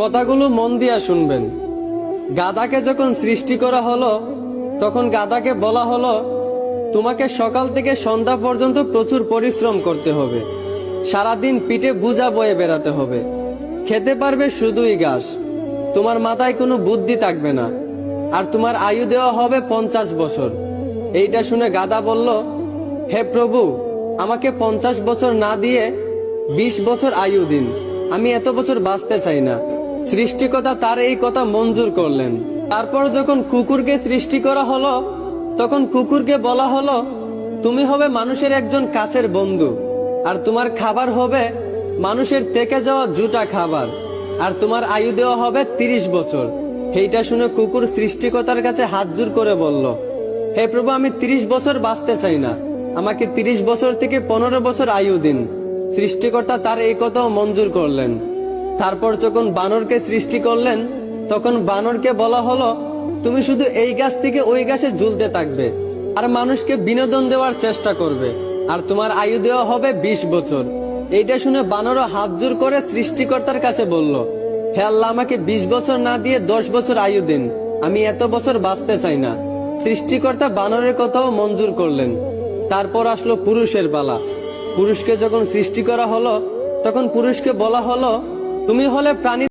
কথাগুলো মন দিয়া শুনবেন। গাধাকে যখন সৃষ্টি করা হলো তখন গাধাকে বলা হলো, তোমাকে সকাল থেকে সন্ধ্যা পর্যন্ত প্রচুর পরিশ্রম করতে হবে, সারাদিন পিঠে বোঝা বয়ে বেড়াতে হবে, খেতে পারবে শুধুই ঘাস, তোমার মাথায় কোনো বুদ্ধি থাকবে না, আর তোমার আয়ু দেওয়া হবে 50 বছর। এইটা শুনে গাধা বলল, হে প্রভু, আমাকে 50 বছর না দিয়ে 20 বছর আয়ু দিন, আমি এত বছর বাঁচতে চাই না। সৃষ্টিকর্তা তার এই কথা মঞ্জুর করলেন। তারপর যখন কুকুরকে সৃষ্টি করা হলো তখন কুকুরকে বলা হলো, তুমি হবে মানুষের একজন কাছের বন্ধু, আর তোমার খাবার হবে মানুষের থেকে যাওয়া জুটা খাবার, আর তোমার আয়ু দেওয়া হবে 30 বছর। এইটা শুনে কুকুর সৃষ্টিকর্তার কাছে হাত জোড় করে বলল, হে প্রভু, আমি 30 বছর বাঁচতে চাই না, আমাকে 30 বছর থেকে 15 বছর আয়ু দিন। সৃষ্টিকর্তা তার এই কথাও মঞ্জুর করলেন। তারপর যখন বানরকে সৃষ্টি করলেন তখন বানরকে বলা হলো, তুমি শুধু এই গাছ থেকে ওই গাছে ঝুলতে থাকবে আর মানুষকে বিনোদন দেওয়ার চেষ্টা করবে, আর তোমার আয়ু দেওয়া হবে 20 বছর। এইটা শুনে বানরও হাত জোড় করে সৃষ্টিকর্তার কাছে বলল, হে আল্লাহ, আমাকে 20 বছর না দিয়ে 10 বছর আয়ু দিন, আমি এত বছর বাঁচতে চাই না। সৃষ্টিকর্তা বানরের কথাও মঞ্জুর করলেন। তারপর আসলো পুরুষের পালা। পুরুষকে যখন সৃষ্টি করা হলো তখন পুরুষকে বলা হলো, তুমি হলে প্রাণী